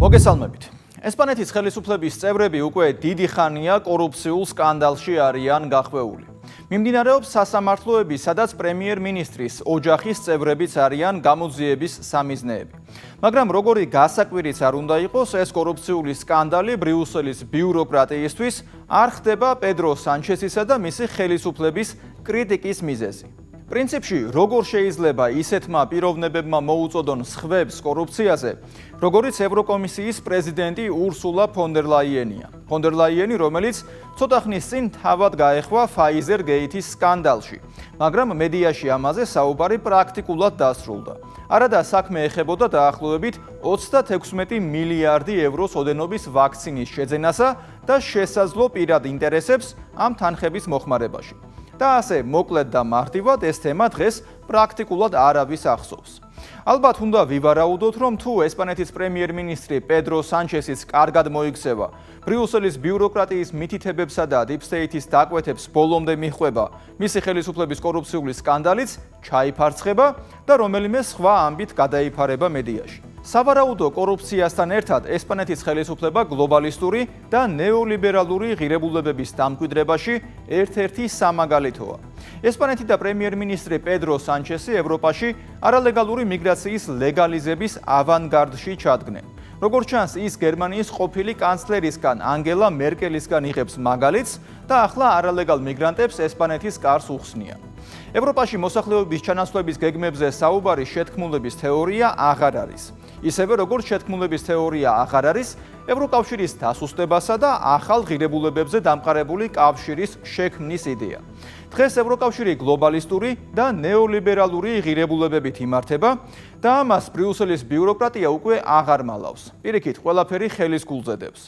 მოგესალმებით. ესპანეთის ხელისუფლების წევრები უკვე დიდი ხანია კორუფციულ სკანდალში არიან გახვეული. მიმდინარეობს სასამართლოები, სადაც პრემიერ-მინისტრის ოჯახის წევრებიც არიან გამოძიების სამიზნეები. მაგრამ როგორი გასაკვირიც არ უნდა იყოს, ეს კორუფციული სკანდალი ბრიუსელის ბიუროკრატიისთვის არ ხდება პედრო სანჩესისა და მისი ხელისუფლების კრიტიკის მიზეზი. პრინციპში, როგორ შეიძლება ისეთმა პიროვნებებმა მოუწოდონ სხვებს კორუფციაზე, როგორიც ევროკომისიის პრეზიდენტი ურსულა ფონ დერ ლაიენია. ფონ დერ ლაიენი, რომელიც ცოტა ხნის წინ თავად გაეხვა Pfizer Gate-ის სკანდალში, მაგრამ მედიაში ამაზე საუბარი პრაქტიკულად დასრულდა. არადა საქმე ეხებოდა დაახლოებით 36 მილიარდი ევროს ოდენობის ვაქცინის შეძენასა და შესაძლო პირად ინტერესებს ამ თანხების მოხმარებაში. და ასე მოკლედ და მარტივად ეს თემა დღეს პრაქტიკულად არავის ახსოვს. ალბათ უნდა ვივარაუდოთ, რომ თუ ესპანეთის პრემიერ-მინისტრი პედრო სანჩესიც კარგად მოიქცევა, ბრიუსელის ბიუროკრატიის მითითებებსა და დიპ სტეითის დაკვეთებს ბოლომდე მიჰყვება, მისი ხელისუფლების კორუფციული სკანდალიც ჩაიფარცხება და რომელიმე სხვა ამბით გადაიფარება მედიაში. სავარაუდო კორუფციასთან ერთად ესპანეთის ხელისუფლება გლობალისტური და ნეოლიბერალური ღირებულებების დამკვიდრებაში ერთ-ერთი სამაგალითოა. ესპანეთი და პრემიერ-მინისტრი პედრო სანჩესი ევროპაში არალეგალური მიგრაციის ლეგალიზების ავანგარდში ჩადგნენ. როგორც ჩანს, ის გერმანიის ყოფილი კანცლერისგან ანგელა მერკელისგან იღებს მაგალითს და ახლა არალეგალ მიგრანტებს ესპანეთის კარს უხსნიან. ევროპაში მოსახლეობის ჩანაცვლების გეგმებზე საუბარი შეთქმულების თეორია აღარ არის. ისევე როგორც შეთქმულების თეორია აღარ არის ევროკავშირის დასუსტებასა და ახალ ღირებულებებზე დამყარებული კავშირის შექმნის იდეა. დღეს ევროკავშირი გლობალისტური და ნეოლიბერალური ღირებულებებით იმართება და ამას ბრიუსელის ბიუროკრატია უკვე აღარ მალავს. პირიქით, ყველაფერი ხელის გულზე დევს.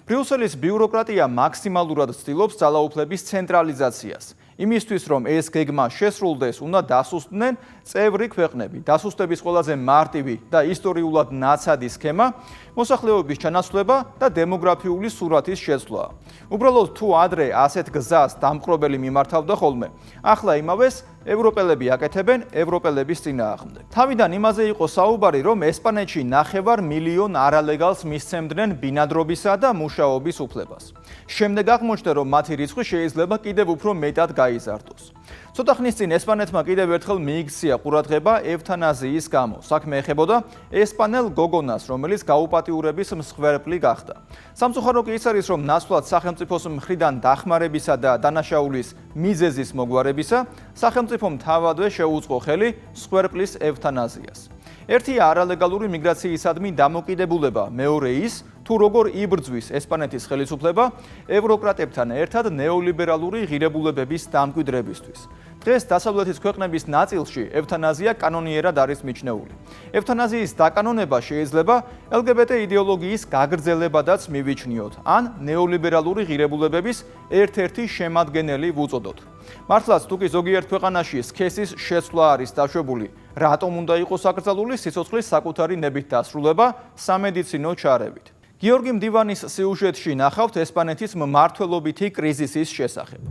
ბრიუსელის ბიუროკრატია მაქსიმალურად ცდილობს ძალაუფლების ცენტრალიზაციას. იმისთვის, რომ ეს გეგმა შესრულდეს, უნდა დასუსტდნენ წევრი ქვეყნები. დასუსტების ყველაზე მარტივი და ისტორიულად ნაცადი სქემა მოსახლეობის ჩანაცვლება და დემოგრაფიული სურათის შეცვლაა. უბრალოდ თუ ადრე ასეთ გზას დამპყრობელი მიმართავდა ხოლმე, ახლა იმავეს ევროპელები აკეთებენ ევროპელების წინააღმდეგ. თავიდან იმაზე იყო საუბარი, რომ ესპანეთში 9 მილიონ არალეგალს მისცემდნენ ბინადრობისა და მუშაობის უფლებას. შემდეგ აღმოჩნდა, რომ მათი რიცხვი შეიძლება კიდევ უფრო მეტად გაიზარდოს. ცოტა ხნის წინ ესპანეთმა კიდევ ერთხელ მიიქცია ყურადღება ევთანაზიის გამო. საქმე ეხებოდა ესპანელ გოგონას, რომელიც გაუპატიურების მსხვერპლი გახდა. სამწუხარო კი ის არის, რომ ნაცვლად სახელმწიფოს მხრიდან დახმარებისა და დანაშაულის მიზეზის მოგვარებისა, სახელმწიფომ თავადვე შეუწყო ხელი მსხვერპლის ევთანაზიას. ერთია არალეგალური მიგრაციისადმი დამოკიდებულება, მეორე ის, თუ როგორ იბრძვის ესპანეთის ხელისუფლება ევროკრატებთან ერთად ნეოლიბერალური ღირებულებების დამკვიდრებისთვის. დღეს დასავლეთის ქვეყნების ნაწილში ევთანაზია კანონიერად არის მიჩნეული. ევთანაზიის დაკანონება შეიძლება LGBT იდეოლოგიის გაგრძელებადაც მივიჩნიოთ, ან ნეოლიბერალური ღირებულებების ერთ-ერთი შემადგენელი ვუწოდოთ. მართლაც თუ კი ზოგიერთ ქვეყანაში სქესის შეცვლა არის დაშვებული, რატომ უნდა იყოს აკრძალული სიცოცხლის საკუთარი ნებით დასრულება სამედიცინო ჩარევით. გიორგი მდივანის სიუჟეტში ნახავთ ესპანეთის მმართველობითი კრიზისის შესახებ.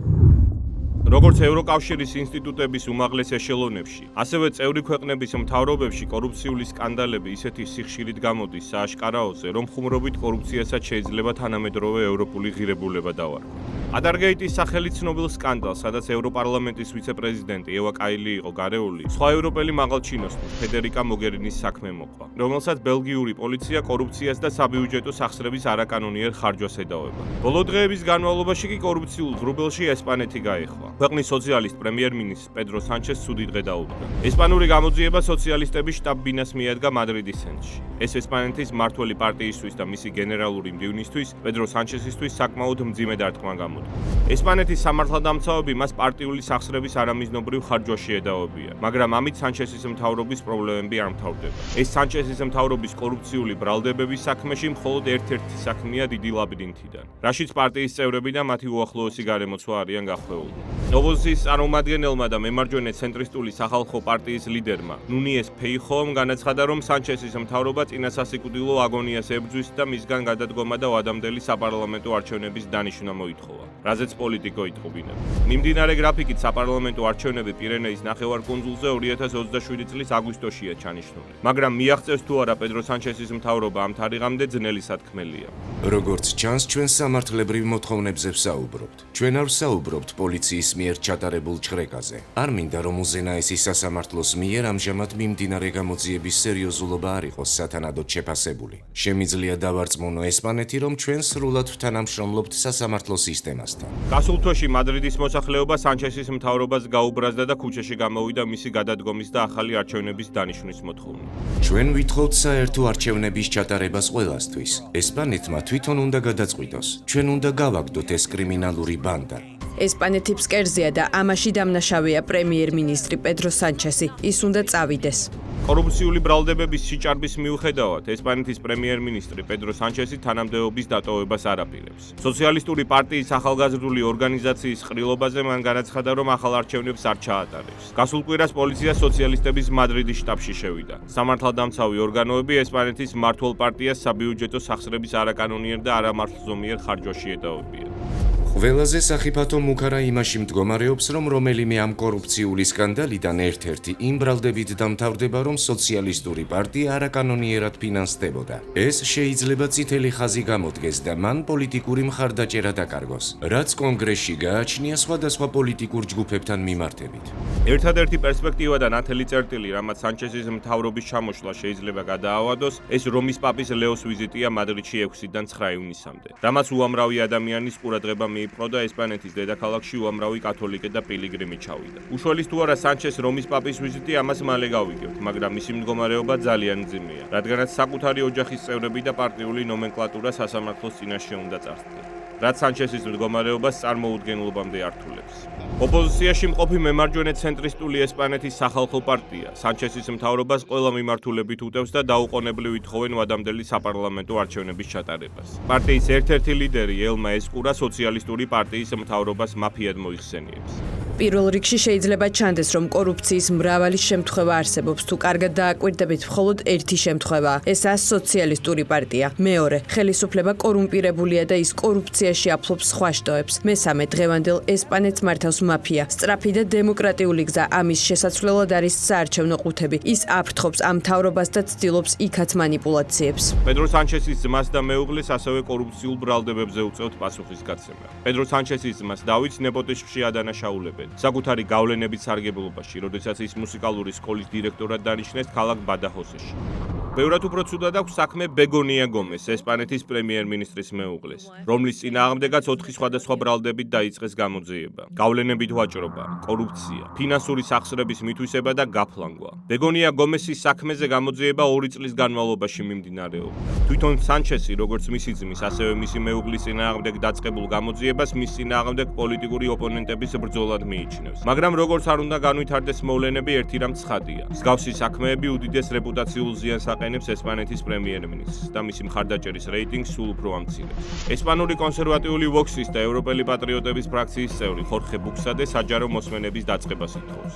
როგორც ევროკავშირის ინსტიტუტების უმაღლეს ეშელონებში, ასევე წევრი ქვეყნების მთავრობებში კორუფციული სკანდალები ისეთი სიხშირით გამოდის სააშკარაოზე, რომ ხუმრობით კორუფციასაც შეიძლება თანამედროვე ევროპული ღირებულება დავარქვა. Watergate-ის სახელით ცნობილ სკანდალს, სადაც ევროპარლამენტის ვიცე-პრეზიდენტი ევა კაილი იყო გარეული, სხვა ევროპელი მაღალჩინოსნი ფედერიკა მოგერინის საქმე მოყვა, რომელსაც ბელგიური პოლიცია კორუფციას და საბიუჯეტო სახსრების არაკანონიერ ხარჯვას ედავება. ბოლო დღეების განმავლობაში კი კორუფციულ ღრუბელში ესპანეთი გაეხვა. ქვეყნის სოციალისტ პრემიერ-მინისტრს პედრო სანჩესს ცუდი დღე დაუდგა. ესპანური გამოძიება სოციალისტების შტაბ-ბინას მიადგა მადრიდის ცენტრში. ეს ესპანეთის მმართველი პარტიისთვის და მისი გენერალური მდივნისთვის პედრო სანჩესისთვის საკმაოდ მძიმე დარტყმა გამოდგა. ესპანეთის სამართალდამცავები მას პარტიული სახსრების არამიზნობრივ ხარჯვაში ედავებიან, მაგრამ ამით სანჩესის მთავრობის პრობლემები არ მთავრდება. ეს სანჩესის მთავრობის კორუფციული ბრალდებების საქმეში მხოლოდ ერთ-ერთი საქმეა დიდი ლაბირინთიდან, რაშიც პარტიის წევრები და მათი უახლოესი გარემოცვა არიან გახვეული. ოპოზიციის წარმომადგენელმა და მემარჯვენე ცენტრისტული სახალხო პარტიის ლიდერმა ნუნიეს ფეიხოომ განაცხადა, რომ სანჩესის მთავრობა წინასასიკვდილო აგონიას ებრძვის და მისგან გადადგომა და ვადამდელი საპარლამენტო არჩევნების დანიშვნა მოითხოვა, რაზეც პოლიტიკო იტყობინებდა. მიმდინარე გრაფიკით საპარლამენტო არჩევნები პირენეის ნახევარკუნძულზე 2027 წლის აგვისტოშია ჩანიშნული, მაგრამ მიაღწევს თუ არა პედრო სანჩესის მთავრობა ამ თარიღამდე ძნელი სათქმელია. როგორც ჩანს, ჩვენ სამართლებრივ მოთხოვნებზე ვსაუბრობთ. ჩვენ არ ვსაუბრობთ პოლიციის მიერ ჩატარებულ ჭრეკაზე. არ მინდა, რომ უზენაესი სასამართლოს მიერ ამჟამად მიმდინარე გამოძიების სერიოზულობა არ იყოს სათანადოდ შეფასებული. შემიძლია დავარწმუნო ესპანეთი, რომ ჩვენ სრულად ვთანამშრომლობთ სასამართლო სისტემასთან. გასულ თვეში მადრიდის მოსახლეობა სანჩესის მთავრობას გაუბრაზდა და ქუჩაში გამოვიდა მისი გადადგომის და ახალი არჩევნების დანიშვნის მოთხოვნით. ჩვენ ვითხოვთ საერთო არჩევნების ჩატარებას ყველასთვის. ესპანეთმა თვითონ უნდა გადაწყვიტოს. ჩვენ უნდა გავაგდოთ ეს კრიმინალური ბანდა. ესპანეთი ფსკერზეა და ამაში დამნაშავეა პრემიერ-მინისტრი პედრო სანჩესი. ის უნდა წავიდეს. კორუფციული ბრალდებების სიჭარბის მიუხედავად, ესპანეთის პრემიერ-მინისტრი პედრო სანჩესი თანამდებობის დატოვებას არ აპირებს. სოციალისტური პარტიის ახალგაზრდული ორგანიზაციის ყრილობაზე მან განაცხადა, რომ ახალ არჩევნებს არ ჩაატარებს. გასულ კვირას პოლიცია სოციალისტების მადრიდის შტაბში შევიდა. სამართალდამცავი ორგანოები ესპანეთის მმართველ პარტიას საბიუჯეტო სახსრების არაკანონიერ და არამართლზომიერ ხარჯვაში ედავებიან. ყველაზე სახიფათო მუქარა იმაში მდგომარეობს, რომ რომელიმე ამ კორუფციული სკანდალიდან ერთ-ერთი იმ ბრალდებით დამთავრდება, რომ სოციალისტური პარტია არაკანონიერად ფინანსდებოდა. ეს შეიძლება წითელი ხაზი გამოდგეს და მან პოლიტიკური მხარდაჭერა დაკარგოს, რაც კონგრესში გააჩნია სხვადასხვა პოლიტიკურ ჯგუფებთან მიმართებით. ერთადერთი პერსპექტივა და ნათელი წერტილი, რამაც სანჩესის მთავრობის ჩამოშლა შეიძლება გადაავადოს, ეს რომის პაპის ლეოს ვიზიტია მადრიდში 6-დან 9 ივნისამდე. რამაც უამრავი ადამიანის ყურადღება მიიპყრო და ესპანეთის დედაქალაქში უამრავი კათოლიკე და პილიგრიმი ჩავიდა. უშველის თუ არა სანჩეს რომის პაპის ვიზიტი, ამას მალე გავიგებთ, მაგრამ მისი მდგომარეობა ძალიან მძიმეა, რადგანაც საკუთარი ოჯახის წევრები და პარტიული ნომენკლატურა სასამართლოს წინაშე უნდა წარსდგენ, რაც სანჩესის მდგომარეობას წარმოუდგენლობამდე ართულებს. ოპოზიციაში მყოფი მემარჯვენე ცენტრისტული ესპანეთის სახალხო პარტია სანჩესის მთავრობას ყველა მიმართულებით უტევს და დაუყოვნებლივ ითხოვენ ვადამდელი საპარლამენტო არჩევნების ჩატარებას. პარტიის ერთ-ერთი ლიდერი ელმა ესკურა სოციალისტური პარტიის მთავრობას მაფიად მოიხსენიებს. პირველ რიგში შეიძლება ჩანდეს, რომ კორუფციის მრავალი შემთხვევა არსებობს, თუ კარგად დააკვირდებით, მხოლოდ ერთი შემთხვევაა. ესაა სოციალისტური პარტია. მეორე, ხელისუფლება კორუმპირებულია და ის კორუფციაში აფლობს სხვა შტოებს. მესამე, დღევანდელ ესპანეთს მართავს მაფია. სწრაფი და დემოკრატიული გზა ამის შესაძლებლად არის საარჩევნო ყუთები. ის აფრთხობს ამ მთავრობას და ცდილობს იქაც მანიპულაციებს. პედრო სანჩესის ძმას და მეუღლეს ასევე კორუფციულ ბრალდებებზე უწევთ პასუხისგაცემა. პედრო სანჩესის ძმას დავითს ნეპოტიზმში ადანაშაულებენ. საკუთარი გავლენებით სარგებლობაში, როდესაც ის მუსიკალური სკოლის დირექტორად დანიშნეს ქალაქ ბადახოსში. ბევრად უფრო ცუდად აქვს საქმე ბეგონია გომეს, ესპანეთის პრემიერ-მინისტრის მეუღლეს, რომლის წინააღმდეგაც 4 სხვადასხვა ბრალდებით დაიწყეს გამოძიება. გავლენებით ვაჭრობა, კორუფცია, ფინანსური სახსრების მითვისება და გაფლანგვა. ბეგონია გომესის საქმეზე გამოძიება 2 წლის განმავლობაში მიმდინარეობდა. თვითონ სანჩესი, როგორც მისი ძმის, ასევე მისი მეუღლის წინააღმდეგ დაწყებულ გამოძიებას მის წინააღმდეგ პოლიტიკური ოპონენტების ბრძოლად მიიჩნევს. მაგრამ როგორც არ უნდა განვითარდეს მოვლენები, ერთი რამ ცხადია. მსგავსი საქმეები უდიდეს რეპუტაციულ ზიანს აყენებს ესპანეთის პრემიერ-მინისტრს და მისი მხარდაჭერის რეიტინგს სულ უფრო ამცირებს. ესპანური კონსერვატიული ვოქსის და ევროპელი პატრიოტების ფრაქციის წევრი ხორხე ბუქსადე საჯარო მოსმენების დაწყებას ითხოვს.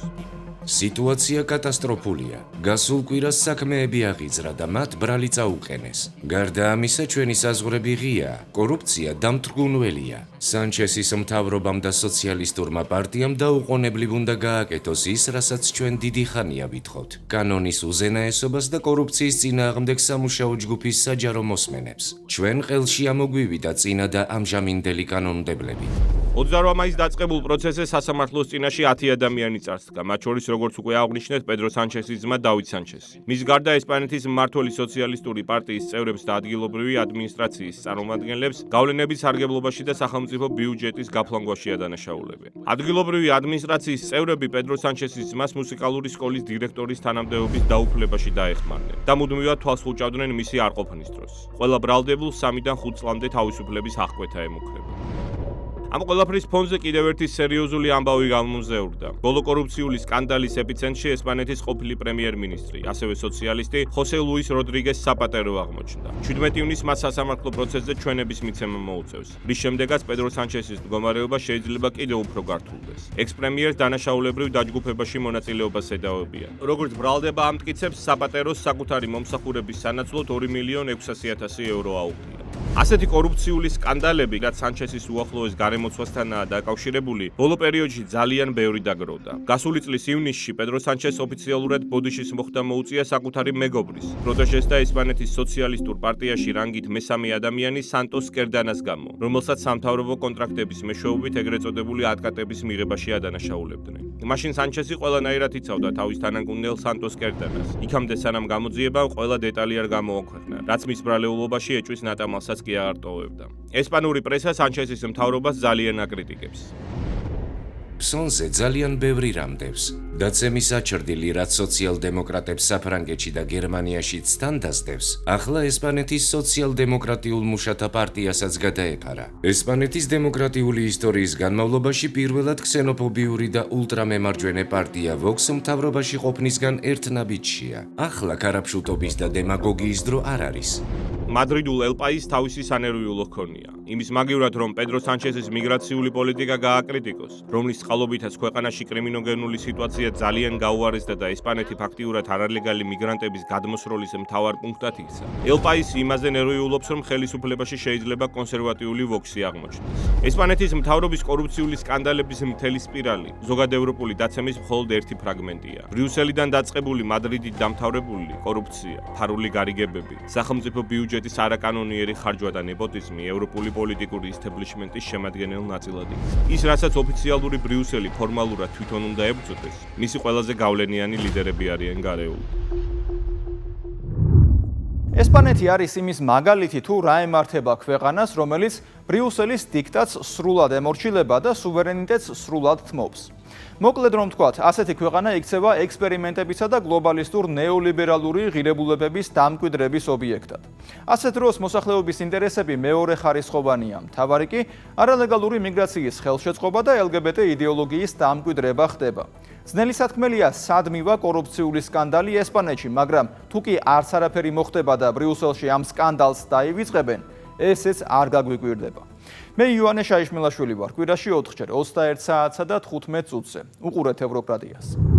სიტუაცია კატასტროფულია. გასულ კვირას საქმეები აღიძრა და მათ ბრალი წაუყენეს. გარდა ამისა, ჩვენი საზღვრები ღიაა. კორუფცია დამთრგუნველია. სანჩესის მთავრობამ და სოციალისტურმა პარტიამ დაუყოვნებლივ უნდა გააკეთოს ის, რასაც ჩვენ დიდი ხანია ვითხოვთ. კანონის უზენაესობას და კორუფციის წინააღმდეგ სამუშაო ჯგუფის საჯარო მოსმენებს. ჩვენ ყელში ამოგვივიდა წინა და ამჟამინდელი კანონმდებლები. 28 მაისს დაწყებულ პროცესზე სასამართლოს წინაშე 10 ადამიანი წარსდგა, მათ შორის როგორც უკვე აღნიშნეთ, პედრო სანჩესის ძმა დავით სანჩესი. მის გარდა ესპანეთის მმართველი სოციალისტური პარტიის წევრებს და ადგილობრივი ადმინისტრაციის წარმომადგენლებს გავლენების სარგებლობაში და სახელმწიფო ბიუჯეტის გაფლანგვაში ადანაშაულებენ. ადგილობრივი ადმინისტრაციის წევრები პედრო სანჩესის ძმას მუსიკალური სკოლის დირექტორის თანამდებობის დაუფლებაში დაეხმარნენ და მუდმივად თვალს ხუჭავდნენ მისი არყოფნის დროს. ყველა ბრალდებულს 3-დან 5 წლამდე თავისუფლების აღკვეთა ემუქრება. ამ ყველაფრის ფონზე კიდევ ერთი სერიოზული ამბავი გამომზეურდა. ბოლო კორუფციული სკანდალის ეპიცენტრში ესპანეთის ყოფილი პრემიერ-მინისტრი, ასევე სოციალისტი ხოსე ლუის როდრიგეს საპატერო აღმოჩნდა. 17 ივნისს მას სასამართლო პროცესზე ჩვენების მიცემა მოუწევს, რის შემდეგაც პედრო სანჩესის მდგომარეობა შეიძლება კიდევ უფრო გართულდეს. ექს-პრემიერს დანაშაულებრივ დაჯგუფებაში მონაწილეობას ედავებიან. როგორც ბრალდება ამტკიცებს, საპატეროს საკუთარი მომსახურების სანაცვლოდ 2.600.000 ევრო აუღია. ასეთი კორუფციული სკანდალები, რაც სანჩესის უახლოეს გარემოცვასთანაა დაკავშირებული, ბოლო პერიოდში ძალიან ბევრი დაგროვდა. გასული წლის ივნისში პედრო სანჩეს ოფიციალურად ბოდიშის მოხდა მოუწია საკუთარი მეგობრის, პროტეჟეს და ესპანეთის სოციალისტურ პარტიაში რანგით მესამე ადამიანი სანტოს კერდანას გამო, რომელსაც სამთავრობო კონტრაქტების მეშვეობით ეგრეთ წოდებული ატკატების მიღებაში ადანაშაულებდნენ. მაშინ სანჩესი ყველანაირად იცავდა თავის თანაგუნდელ სანტოს კერდანას. იქამდე სანამ გამოძიებამ ყველა დეტალი არ გამოაქვეყნა, რაც მის ბრალეულობაში ეჭვის ნატამალსაც კი აღარ ტოვებდა. ესპანური პრესა სანჩესის მთავრობას ძალიან აკრიტიკებს. ფსონზე ძალიან ბევრი რამდევს. დაცემის აჩრდილი, რაც სოციალ-დემოკრატებს საფრანგეთში და გერმანიაშიც თან დასდევს, ახლა ესპანეთის სოციალ-დემოკრატიულ მუშათა პარტიასაც გადაეფარა. ესპანეთის დემოკრატიული ისტორიის განმავლობაში პირველად ქსენოფობიური და ულტრამემარჯვენე პარტია ვოქს მთავრობაში ყოფნისგან ერთ ნაბიჯშია. ახლა კარაფშუტობის და დემაგოგიის დრო არ არის. მადრიდულ ელ-პაის თავისი სანერვიულო ჰქონია. იმის მაგივრად, რომ პედრო სანჩესის მიგრაციული პოლიტიკა გააკრიტიკოს, რომლის წყალობითაც ქვეყანაში კრიმინოგენული სიტუაცია ძალიან გაუარესდა და ესპანეთი ფაქტიურად არალეგალი მიგრანტების გადმოსროლის მთავარ პუნქტად იქცა. ელ-პაისი იმაზე ნერვიულობს, რომ ხელისუფლებაში შეიძლება კონსერვატიული ვოქსი აღმოჩნდეს. ესპანეთის მთავრობის კორუფციული სკანდალების მთელი სპირალი, ზოგად ევროპული დაცემის მხოლოდ ერთი ფრაგმენტია. ბრიუსელიდან დაწყებული მადრიდით დამთავრებული კორუფცია, ფარული გარიგებები, სახელმწიფო ბიუჯეტის არაკანონიერი ხარჯვა და ნეპოტიზმი ევროპული პოლიტიკური ისტაბლიშმენტის შემადგენელ ნაწილად იქცა. ის, რასაც ოფიციალური ბრიუსელი ფორმალურად თვითონ უნდა ებრძოდეს, მისი ყველაზე გავლენიანი ლიდერები არიან გარეული. ესპანეთი არის იმის მაგალითი, თუ რა ემართება ქვეყანას, რომელიც ბრიუსელის დიქტატს სრულად ემორჩილება და სუვერენიტეტს სრულად თმობს. მოკლედ რომ ვთქვათ, ასეთი ქვეყანა იქცევა ექსპერიმენტებისა და გლობალისტურ ნეოლიბერალური ღირებულებების დამკვიდრების ობიექტად. ასეთ დროს მოსახლეობის ინტერესები მეორე ხარისხოვანია. მთავარი კი არალეგალური მიგრაციის ხელშეწყობა და LGBT იდეოლოგიის დამკვიდრება ხდება. ძნელი სათქმელია, სად მივა კორუფციული სკანდალი ესპანეთში, მაგრამ თუ კი არც არაფერი მოხდება და ბრიუსელში ამ სკანდალს დაივიწყებენ, ესეც არ გაგვიკვირდება. მე იოანე შაიშმელაშვილი ვარ, კვირაში 4 ჯერ 21 საათსა და 15 წუთზე. უყურეთ ევროკრატიას.